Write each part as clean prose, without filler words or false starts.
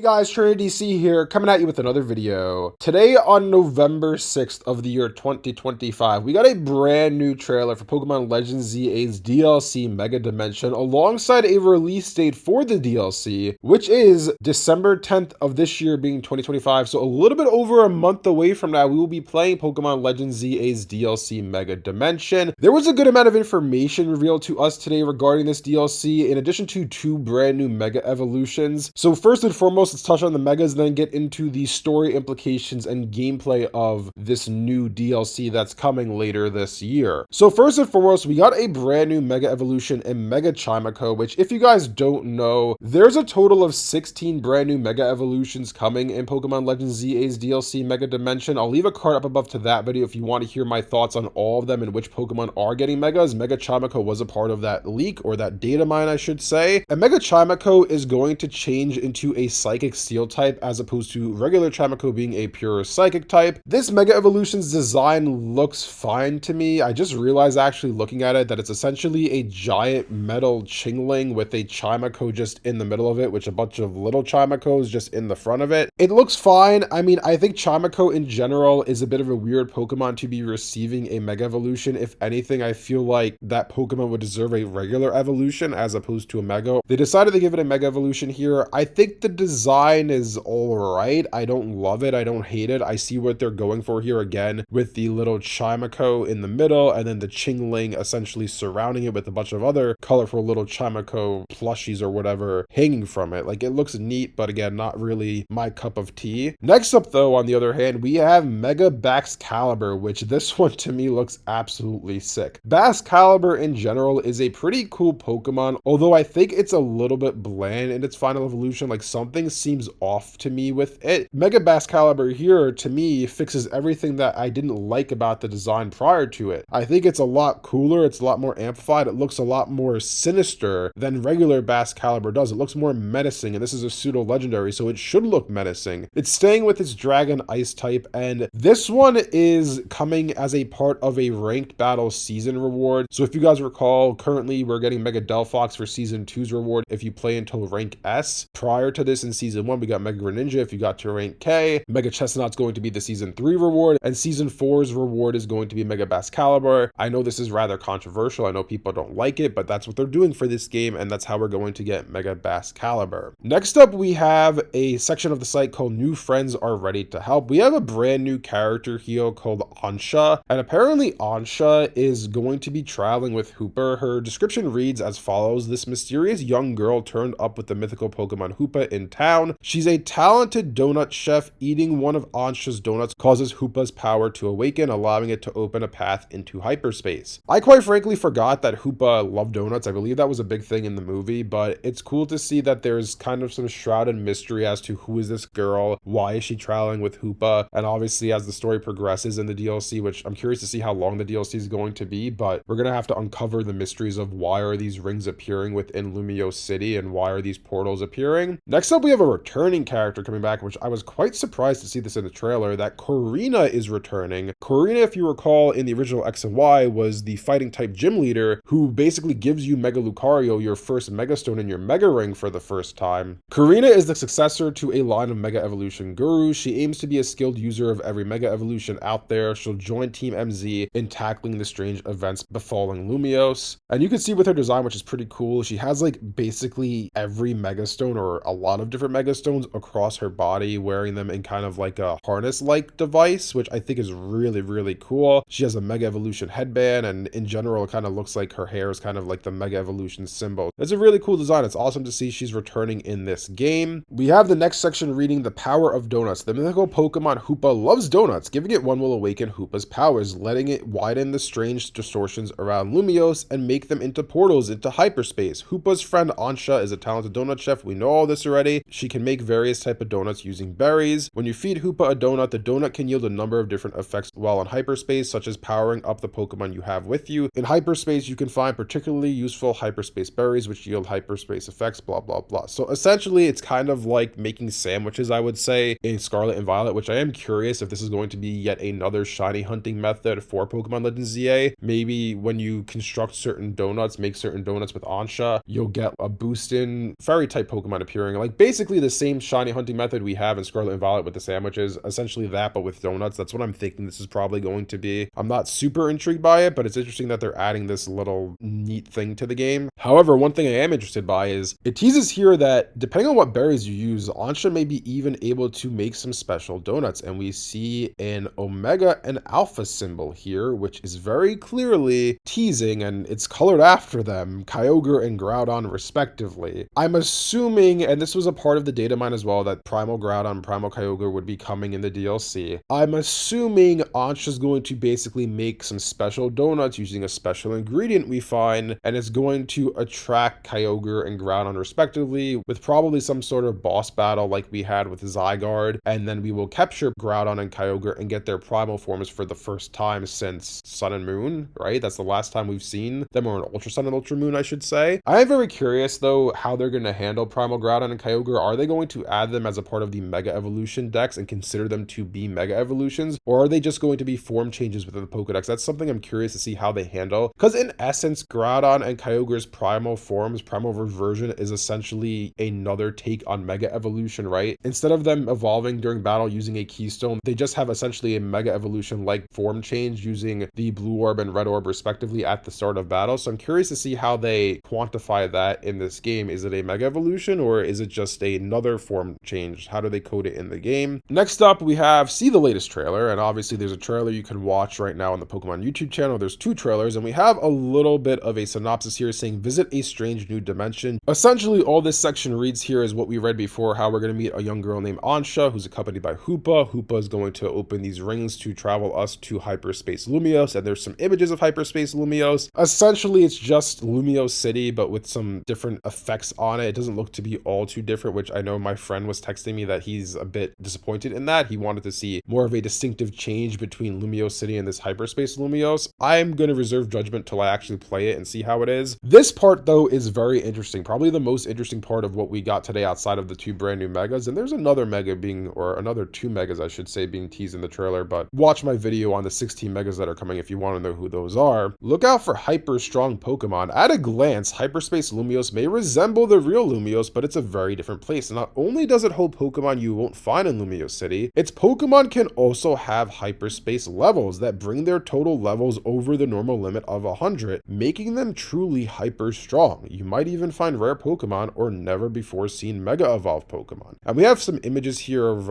Hey guys, TrinityC here, coming at you with another video. Today on November 6th of the year 2025, we got a brand new trailer for Pokemon Legends ZA's DLC Mega Dimension alongside a release date for the DLC, which is December 10th of this year being 2025. So a little bit over a month away from now, we will be playing Pokemon Legends ZA's DLC Mega Dimension. There was a good amount of information revealed to us today regarding this DLC, in addition to two brand new Mega Evolutions. So first and foremost, let's touch on the Megas, then get into the story implications and gameplay of this new DLC that's coming later this year. So first and foremost, we got a brand new Mega Evolution in Mega Chimecho, which if you guys don't know, there's a total of 16 brand new Mega Evolutions coming in Pokemon Legends ZA's DLC Mega Dimension. I'll leave a card up above to that video if you want to hear my thoughts on all of them and which Pokemon are getting Megas. Mega Chimecho was a part of that leak, or that data mine, I should say. And Mega Chimecho is going to change into a Psychic Steel type as opposed to regular Chimecho being a pure Psychic type. This Mega Evolution's design looks fine to me. I just realized actually looking at it that it's essentially a giant metal Chingling with a Chimecho just in the middle of it, with a bunch of little Chimechos just in the front of it. It looks fine. I mean, I think Chimecho in general is a bit of a weird Pokemon to be receiving a Mega Evolution. If anything, I feel like that Pokemon would deserve a regular evolution as opposed to a Mega. They decided to give it a Mega Evolution here. I think the design is all right. I don't love it. I don't hate it. I see what they're going for here again with the little Chimecho in the middle and then the Chingling essentially surrounding it with a bunch of other colorful little Chimecho plushies or whatever hanging from it. Like, it looks neat, but again, not really my cup of tea. Next up though, on the other hand, we have Mega Baxcalibur, which this one to me looks absolutely sick. Baxcalibur in general is a pretty cool Pokemon, although I think it's a little bit bland in its final evolution. Like, something seems off to me with it. Mega Baxcalibur here to me fixes everything that I didn't like about the design prior to it. I think it's a lot cooler, it's a lot more amplified, it looks a lot more sinister than regular Baxcalibur does. It looks more menacing, and this is a pseudo legendary, so it should look menacing. It's staying with its Dragon Ice type, and this one is coming as a part of a ranked battle season reward. So if you guys recall, currently we're getting Mega Delphox for season 2's reward if you play until rank S. Prior to this in season 1, we got Mega Greninja if you got to rank K. Mega Chestnut's going to be the season 3 reward, and season 4's reward is going to be Mega Baxcalibur. I know this is rather controversial. I know people don't like it, but that's what they're doing for this game, and that's how we're going to get Mega Baxcalibur. Next up, we have a section of the site called New Friends Are Ready to Help. We have a brand new character here called Ansha, and apparently Ansha is going to be traveling with Hoopa. Her description reads as follows: this mysterious young girl turned up with the mythical Pokemon Hoopa in town. She's a talented donut chef. Eating one of Ansha's donuts causes Hoopa's power to awaken, allowing it to open a path into hyperspace. I quite frankly forgot that Hoopa loved donuts. I believe that was a big thing in the movie, but it's cool to see that there's kind of some shrouded mystery as to who is this girl, why is she traveling with Hoopa, and obviously as the story progresses in the DLC, which I'm curious to see how long the DLC is going to be, but we're gonna have to uncover the mysteries of why are these rings appearing within Lumio City and why are these portals appearing. Next up, we have a returning character coming back, which I was quite surprised to see this in the trailer, that Korrina is returning. Korrina, if you recall, in the original X and Y, was the fighting type gym leader who basically gives you Mega Lucario, your first Mega Stone in your Mega Ring for the first time. Korrina is the successor to a line of Mega Evolution gurus. She aims to be a skilled user of every Mega Evolution out there. She'll join Team MZ in tackling the strange events befalling Lumios. And you can see with her design, which is pretty cool, she has like basically every Mega Stone or a lot of different Mega Stones across her body, wearing them in kind of like a harness-like device, which I think is really, really cool. She has a Mega Evolution headband, and in general, it kind of looks like her hair is kind of like the Mega Evolution symbol. It's a really cool design. It's awesome to see she's returning in this game. We have the next section reading the power of donuts. The mythical Pokemon Hoopa loves donuts. Giving it one will awaken Hoopa's powers, letting it widen the strange distortions around Lumios and make them into portals into hyperspace. Hoopa's friend Ansha is a talented donut chef. We know all this already. She can make various type of donuts using berries. When you feed Hoopa a donut, the donut can yield a number of different effects while in hyperspace, such as powering up the Pokemon you have with you. In hyperspace, you can find particularly useful hyperspace berries, which yield hyperspace effects, blah, blah, blah. So essentially, it's kind of like making sandwiches, I would say, in Scarlet and Violet, which I am curious if this is going to be yet another shiny hunting method for Pokemon Legends ZA. Maybe when you construct certain donuts, make certain donuts with Ansha, you'll get a boost in fairy type Pokemon appearing. Like, basically basically the same shiny hunting method we have in Scarlet and Violet with the sandwiches, essentially that, but with donuts. That's what I'm thinking this is probably going to be. I'm not super intrigued by it, but it's interesting that they're adding this little neat thing to the game. However, one thing I am interested by is it teases here that depending on what berries you use, Ansha may be even able to make some special donuts. And we see an Omega and Alpha symbol here, which is very clearly teasing, and it's colored after them, Kyogre and Groudon respectively. I'm assuming, and this was a part of the data mine as well, that Primal Groudon and Primal Kyogre would be coming in the DLC. I'm assuming Ansha's going to basically make some special donuts using a special ingredient we find, and it's going to attract Kyogre and Groudon respectively with probably some sort of boss battle like we had with Zygarde, and then we will capture Groudon and Kyogre and get their primal forms for the first time since Sun and Moon, right? That's the last time we've seen them, or an Ultra Sun and Ultra Moon, I should say. I am very curious though how they're going to handle Primal Groudon and Kyogre. Are they going to add them as a part of the Mega Evolution Dex and consider them to be Mega Evolutions, or are they just going to be form changes within the Pokedex? That's something I'm curious to see how they handle, because in essence, Groudon and Kyogre's primal forms, primal reversion, is essentially another take on Mega Evolution, right? Instead of them evolving during battle using a Keystone, they just have essentially a Mega Evolution like form change using the Blue Orb and Red Orb respectively at the start of battle. So I'm curious to see how they quantify that in this game. Is it a Mega Evolution, or is it just another form change? How do they code it in the game? Next up, we have see the latest trailer, and obviously there's a trailer you can watch right now on the Pokemon YouTube channel. There's two trailers, and we have a little bit of a synopsis here saying visit a strange new dimension. Essentially, all this section reads here is what we read before, how we're going to meet a young girl named Ansha who's accompanied by Hoopa. Hoopa is going to open these rings to travel us to Hyperspace Lumiose, and there's some images of Hyperspace Lumiose. Essentially, it's just Lumiose City, but with some different effects on it. It doesn't look to be all too different, which I know my friend was texting me that he's a bit disappointed in that. He wanted to see more of a distinctive change between Lumiose City and this Hyperspace Lumiose. I'm going to reserve judgment till I actually play it and see how it is. This part, though, is very interesting. Probably the most interesting part of what we got today outside of the two brand new Megas. And there's another Mega being, or another two Megas, I should say, being teased in the trailer. But watch my video on the 16 Megas that are coming if you want to know who those are. Look out for hyper strong Pokemon. At a glance, Hyperspace Lumiose may resemble the real Lumiose, but it's a very different place. And not only does it hold Pokemon you won't find in Lumiose City, its Pokemon can also have hyperspace levels that bring their total levels over the normal limit of 100, making them truly hyper strong. You might even find rare Pokemon or never before seen Mega Evolved Pokemon. And we have some images here of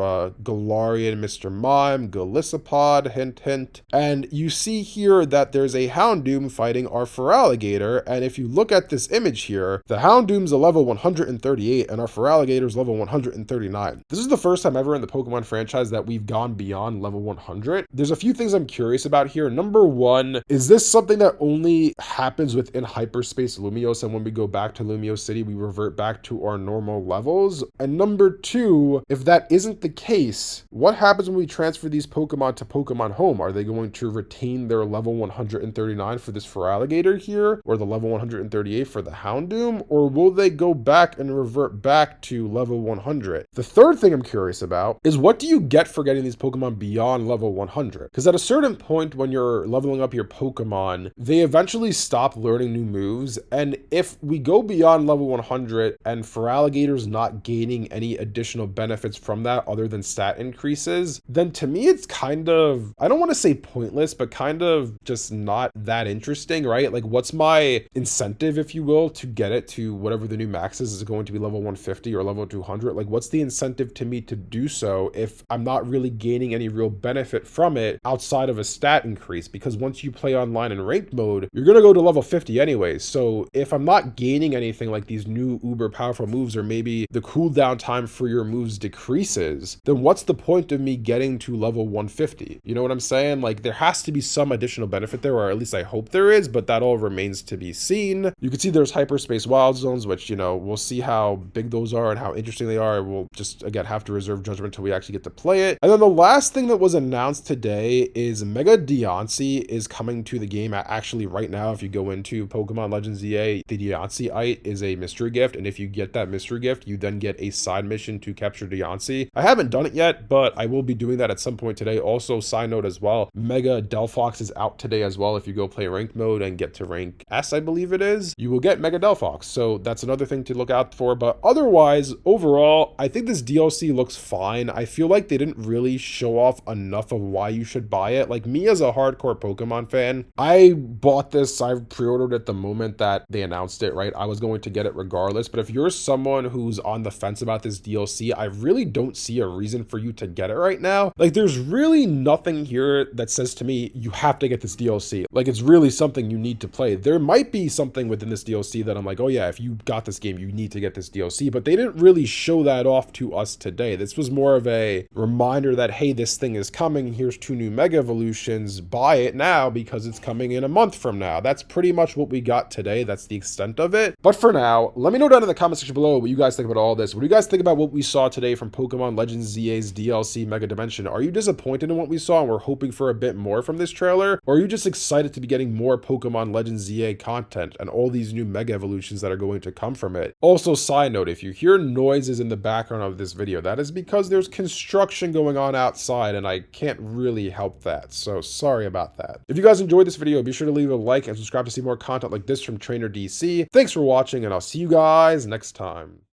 Galarian, Mr. Mime, Golisopod, hint hint. And you see here that there's a Houndoom fighting our Feraligatr, and if you look at this image here, the Houndoom's a level 138 and our Feraligator's level 139. This is the first time ever in the Pokemon franchise that we've gone beyond level 100. There's a few things I'm curious about here. Number one, is this something that only happens within Hyperspace Lumiose, and when we go back to Lumiose City, we revert back to our normal levels? And number two, if that isn't the case, what happens when we transfer these Pokemon to Pokemon Home? Are they going to retain their level 139 for this Feraligatr here, or the level 138 for the Houndoom, or will they go back and revert back to level 100? The third thing I'm curious about is what do you get for getting these Pokemon beyond level 100? Because at a certain point when you're leveling up your Pokemon, they eventually stop learning new moves, and if we go beyond level 100 and Feraligator's not gaining any additional benefits from that other than stat increases, then to me it's kind of, I don't want to say pointless, but kind of just not that interesting, right? Like, what's my incentive, if you will, to get it to whatever the new max is? Is it going to be level 150 or level 200? Like, what's the incentive to me to do so if I'm not really gaining any real benefit from it outside of a stat increase? Because once you play online in ranked mode, you're going to go to level 50 anyways. So if I'm not gaining anything like these new uber powerful moves, or maybe the cooldown time for your moves decreases, then what's the point of me getting to level 150? You know what I'm saying? Like, there has to be some additional benefit there, or at least I hope there is, but that all remains to be seen. You can see there's Hyperspace Wild Zones, which, you know, we'll see how big those are and how interesting they are. We'll just, again, have to reserve judgment until we actually get to play it. And then the last thing that was announced today is Mega Deontay is coming to the game. Actually, right now, if you go into Pokemon Legends EA, the Deontayite is a mystery gift, and if you get that mystery gift, you then get a side mission to capture Deontay. I haven't done it yet, but I will be doing that at some point today. Also, side note as well, Mega Delphox is out today as well. If you go play ranked mode and get to rank S, I believe it is, you will get Mega Delphox. So that's another thing to look out for. But otherwise, guys, overall, I think this DLC looks fine. I feel like they didn't really show off enough of why you should buy it. Like, me as a hardcore Pokemon fan, I bought this, I pre-ordered it the moment that they announced it, right? I was going to get it regardless, but if you're someone who's on the fence about this DLC, I really don't see a reason for you to get it right now. Like, there's really nothing here that says to me, you have to get this DLC. Like, it's really something you need to play. There might be something within this DLC that I'm like, oh yeah, if you got this game, you need to get this DLC, but they didn't really show that off to us today. This was more of a reminder that, hey, this thing is coming. Here's 2 new Mega Evolutions. Buy it now because it's coming in a month from now. That's pretty much what we got today. That's the extent of it. But for now, let me know down in the comment section below what you guys think about all this. What do you guys think about what we saw today from Pokemon Legends ZA's DLC Mega Dimension? Are you disappointed in what we saw and we're hoping for a bit more from this trailer? Or are you just excited to be getting more Pokemon Legends ZA content and all these new Mega Evolutions that are going to come from it? Also, side note, if you hear noises in the background of this video, that is because there's construction going on outside and I can't really help that. So sorry about that. If you guys enjoyed this video, be sure to leave a like and subscribe to see more content like this from Trainer DC. Thanks for watching and I'll see you guys next time.